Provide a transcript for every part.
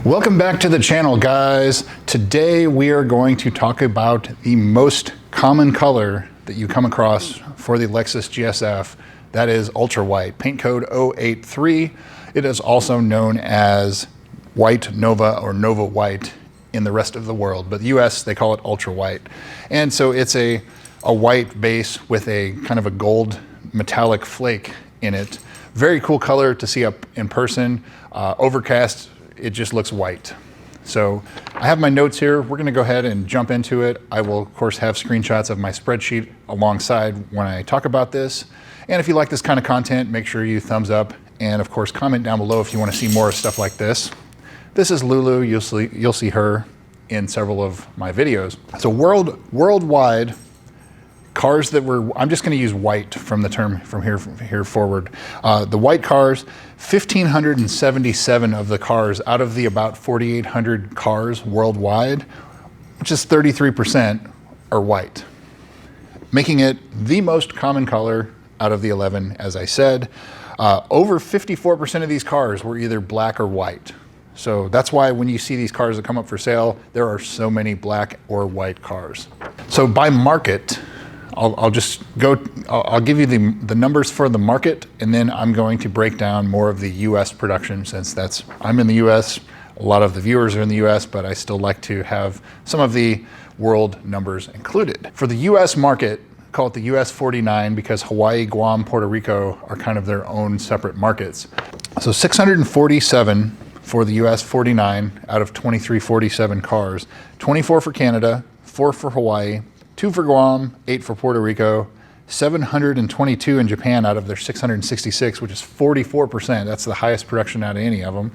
Welcome back to the channel, guys. Today we are going to talk about the most common color that you come across for the Lexus GS-F. That is ultra white, paint code 083. It is also known as white Nova or Nova white in the rest of the world, but the US they call it ultra white. And so it's a white base with a kind of a gold metallic flake in it. Very cool color to see up in person. Overcast, it just looks white. So I have my notes here. We're gonna go ahead and jump into it. I will of course have screenshots of my spreadsheet alongside when I talk about this. And if you like this kind of content, make sure you thumbs up and of course comment down below if you want to see more stuff like this. This is Lulu. You'll see her in several of my videos. So worldwide, cars that were, I'm just going to use white from the term from here forward. The white cars, 1,577 of the cars out of the about 4,800 cars worldwide, which is 33%, are white, making it the most common color out of the 11, as I said. Over 54% of these cars were either black or white. So that's why when you see these cars that come up for sale, there are so many black or white cars. So by market, I'll give you the numbers for the market, and then I'm going to break down more of the US production, since I'm in the US, a lot of the viewers are in the US, but I still like to have some of the world numbers included. For the US market, call it the US 49 because Hawaii, Guam, Puerto Rico are kind of their own separate markets. So 647 for the US 49 out of 2347 cars, 24 for Canada, 4 for Hawaii, 2 for Guam, 8 for Puerto Rico, 722 in Japan out of their 666, which is 44%. That's the highest production out of any of them.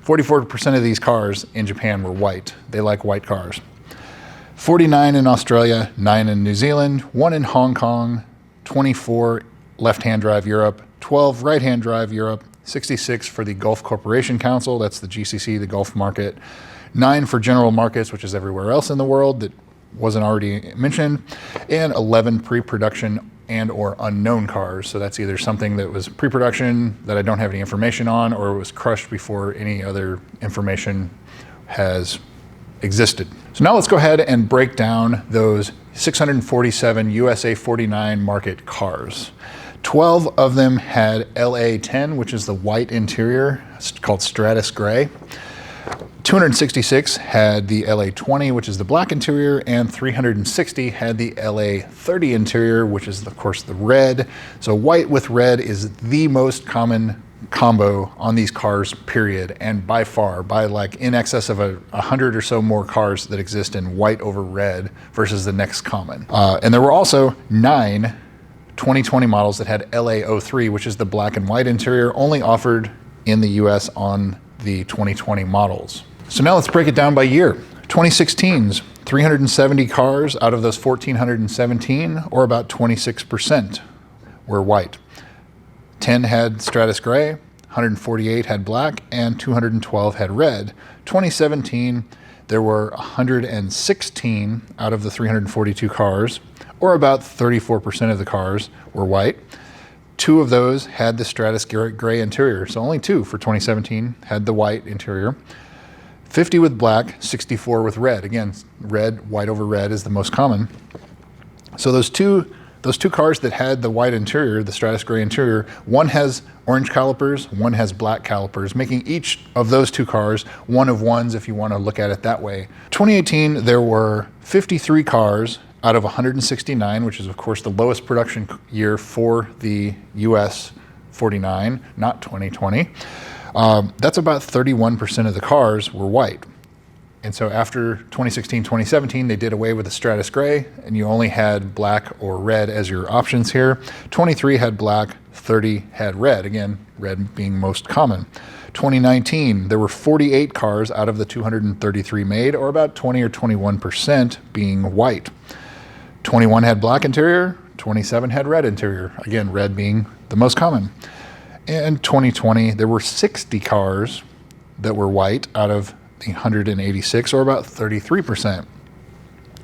44% of these cars in Japan were white. They like white cars. 49 in Australia, 9 in New Zealand, 1 in Hong Kong, 24 left-hand drive Europe, 12 right-hand drive Europe, 66 for the Gulf Corporation Council, that's the GCC, the Gulf market, 9 for general markets, which is everywhere else in the world that wasn't already mentioned, and 11 pre-production and or unknown cars. So that's either something that was pre-production that I don't have any information on, or it was crushed before any other information has existed. So now let's go ahead and break down those 647 USA 49 market cars. 12 of them had LA10, which is the white interior. It's called Stratus Gray. 266 had the LA20, which is the black interior, and 360 had the LA30 interior, which is of course the red. So white with red is the most common combo on these cars, period, and by far, by like in excess of 100 or so more cars that exist in white over red versus the next common. And there were also 9 2020 models that had LA03, which is the black and white interior, only offered in the US on the 2020 models. So now let's break it down by year. 2016's 370 cars out of those 1,417, or about 26%, were white. 10 had Stratus Gray, 148 had black, and 212 had red. 2017, there were 116 out of the 342 cars, or about 34% of the cars were white. 2 of those had the Stratus Gray interior, so only 2 for 2017 had the white interior. 50 with black, 64 with red. Again, red, white over red is the most common. So those two cars that had the white interior, the Stratus Gray interior, one has orange calipers, one has black calipers, making each of those 2 cars one of ones if you want to look at it that way. 2018, there were 53 cars out of 169, which is of course the lowest production year for the US 49, not 2020. That's about 31% of the cars were white. And so after 2016, 2017, they did away with the Stratus Gray, and you only had black or red as your options here. 23 had black, 30 had red, again, red being most common. 2019, there were 48 cars out of the 233 made, or about 20 or 21% being white. 21 had black interior, 27 had red interior, again, red being the most common. And 2020, there were 60 cars that were white out of the 186, or about 33%.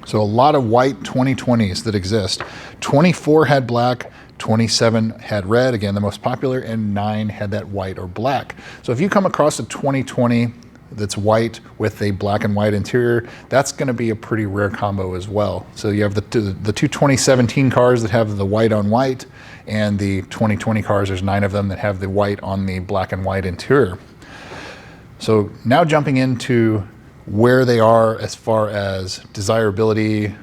So a lot of white 2020s that exist. 24 had black, 27 had red, again the most popular, and 9 had that white or black. So if you come across a 2020 that's white with a black and white interior, that's going to be a pretty rare combo as well. So you have the two 2017 cars that have the white on white, and the 2020 cars, there's 9 of them that have the white on the black and white interior. So now jumping into where they are as far as desirability,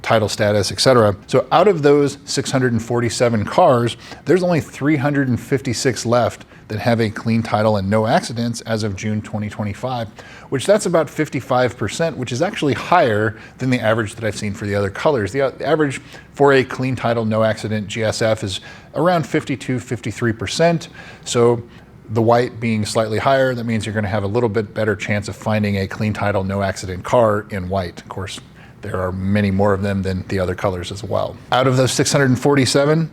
title status, etc. So out of those 647 cars, there's only 356 left that have a clean title and no accidents as of June 2025, which that's about 55%, which is actually higher than the average that I've seen for the other colors. The average for a clean title, no accident GS-F is around 52-53%. So the white being slightly higher, that means you're going to have a little bit better chance of finding a clean title, no accident car in white. Of course, there are many more of them than the other colors as well. Out of those 647,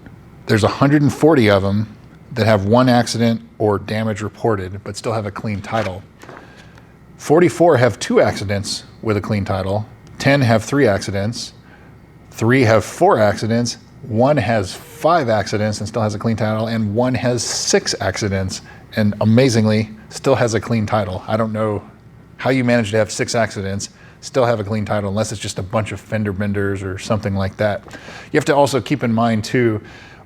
there's 140 of them that have 1 accident or damage reported, but still have a clean title. 44 have 2 accidents with a clean title. 10 have 3 accidents. 3 have 4 accidents. 1 has 5 accidents and still has a clean title, and 1 has 6 accidents and amazingly still has a clean title. I don't know how you manage to have 6 accidents, still have a clean title, unless it's just a bunch of fender benders or something like that. You have to also keep in mind too,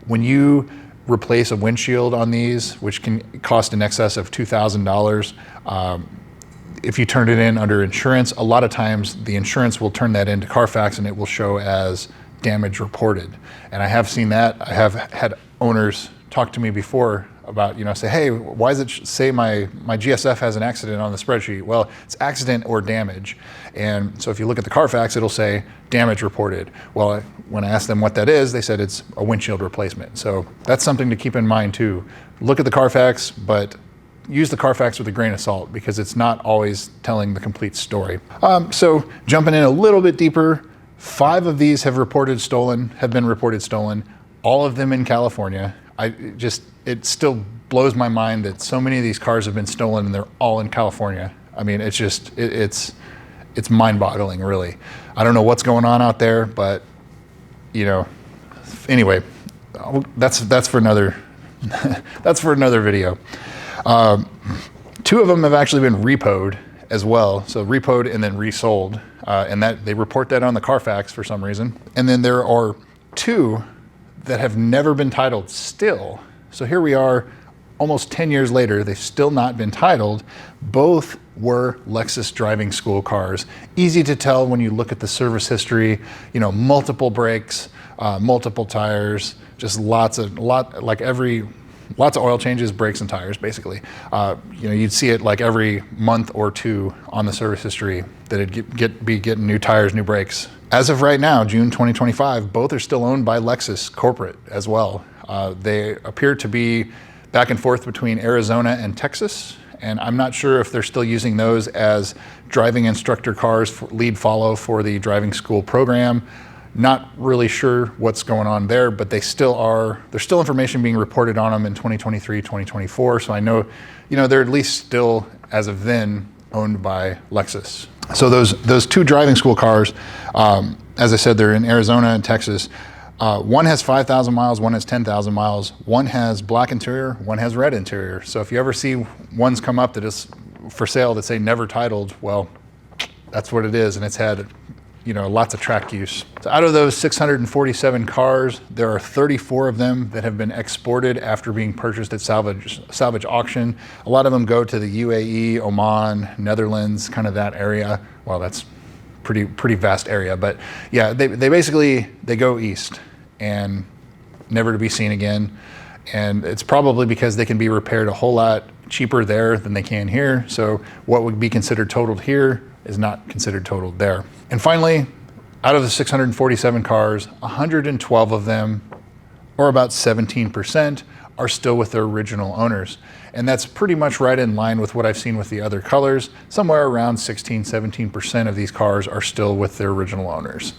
when you replace a windshield on these, which can cost in excess of $2,000, if you turn it in under insurance, a lot of times the insurance will turn that into Carfax and it will show as damage reported. And I have seen that. I have had owners talk to me before about, say, hey, why does it say my GS-F has an accident on the spreadsheet? Well, it's accident or damage. And so if you look at the Carfax, it'll say damage reported. Well, when I asked them what that is, they said it's a windshield replacement. So that's something to keep in mind too. Look at the Carfax, but use the Carfax with a grain of salt because it's not always telling the complete story. So jumping in a little bit deeper, 5 of these have been reported stolen, all of them in California. It still blows my mind that so many of these cars have been stolen and they're all in California. I mean, it's mind-boggling, really. I don't know what's going on out there, but anyway, that's for another that's for another video. 2 of them have actually been repoed as well. So repoed and then resold, and that they report that on the Carfax for some reason. And then there are 2 that have never been titled still. So here we are almost 10 years later, they've still not been titled. Both were Lexus driving school cars. Easy to tell when you look at the service history, multiple brakes, multiple tires, just lots of oil changes, brakes and tires, basically. You'd see it like every month or 2 on the service history that it'd be getting new tires, new brakes. As of right now, June 2025, both are still owned by Lexus corporate as well. They appear to be back and forth between Arizona and Texas, and I'm not sure if they're still using those as driving instructor cars for lead follow for the driving school program. Not really sure what's going on there, but there's still information being reported on them in 2023, 2024. So I know, they're at least still, as of then, owned by Lexus. So those 2 driving school cars, as I said, they're in Arizona and Texas. One has 5,000 miles, one has 10,000 miles. One has black interior, one has red interior. So if you ever see ones come up that is for sale that say never titled, well, that's what it is, and it's had lots of track use. So out of those 647 cars, there are 34 of them that have been exported after being purchased at salvage auction. A lot of them go to the UAE, Oman, Netherlands, kind of that area. Well, that's pretty vast area, but yeah, they basically go east and never to be seen again. And it's probably because they can be repaired a whole lot cheaper there than they can here. So what would be considered totaled here is not considered totaled there. And finally, out of the 647 cars, 112 of them, or about 17%, are still with their original owners. And that's pretty much right in line with what I've seen with the other colors. Somewhere around 16-17% of these cars are still with their original owners.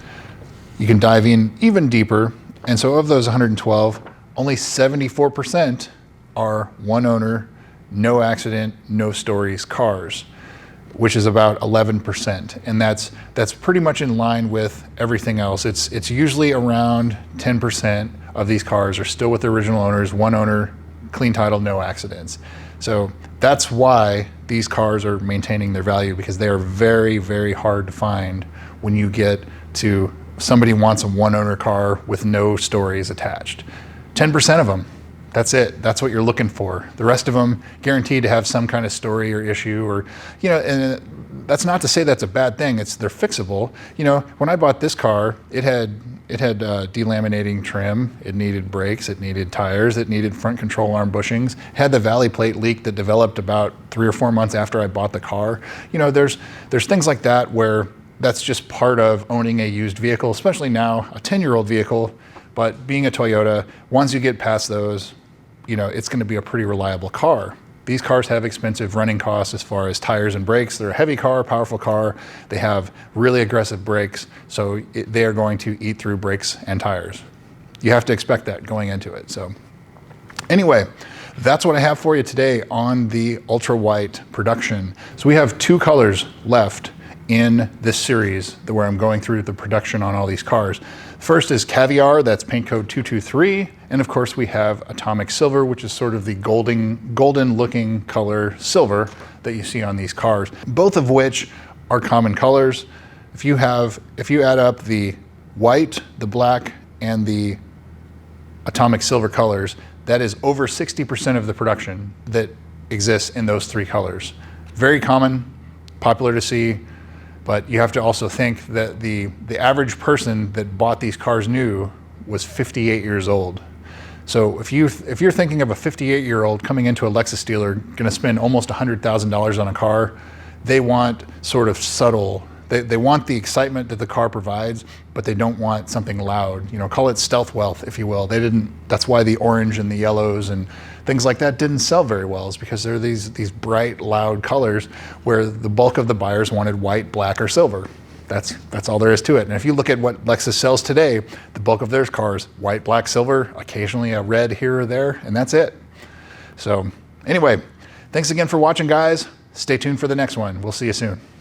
You can dive in even deeper. And so of those 112, only 74% are one owner, no accident, no stories cars, which is about 11. And that's pretty much in line with everything else. It's usually around 10% of these cars are still with their original owners, one owner, clean title, no accidents. So that's why these cars are maintaining their value, because they are very, very hard to find when you get to somebody wants a one owner car with no stories attached. 10% of them, that's it. That's what you're looking for. The rest of them guaranteed to have some kind of story or issue, or, you know, and that's not to say that's a bad thing. They're fixable. You know, when I bought this car, it had delaminating trim, it needed brakes, it needed tires, it needed front control arm bushings, it had the valley plate leak that developed about 3 or 4 months after I bought the car. You know, there's things like that where that's just part of owning a used vehicle, especially now, a 10-year-old vehicle. But being a Toyota, once you get past those, you know, it's going to be a pretty reliable car. These cars have expensive running costs as far as tires and brakes. They're a heavy car, powerful car. They have really aggressive brakes, so they are going to eat through brakes and tires. You have to expect that going into it. So anyway, that's what I have for you today on the Ultra White production. So we have 2 colors left in this series where I'm going through the production on all these cars. First is Caviar, that's paint code 223. And of course we have Atomic Silver, which is sort of the golden looking color silver that you see on these cars, both of which are common colors. If you add up the white, the black, and the Atomic Silver colors, that is over 60% of the production that exists in those 3 colors. Very common, popular to see. But you have to also think that the average person that bought these cars new was 58 years old. So if you're thinking of a 58-year-old coming into a Lexus dealer, gonna spend almost $100,000 on a car, they want sort of subtle, they want the excitement that the car provides, but they don't want something loud. You know, call it stealth wealth, if you will. That's why the orange and the yellows and things like that didn't sell very well, is because they're these bright, loud colors where the bulk of the buyers wanted white, black, or silver. That's all there is to it. And if you look at what Lexus sells today, the bulk of their cars, white, black, silver, occasionally a red here or there, and that's it. So anyway, thanks again for watching, guys. Stay tuned for the next one. We'll see you soon.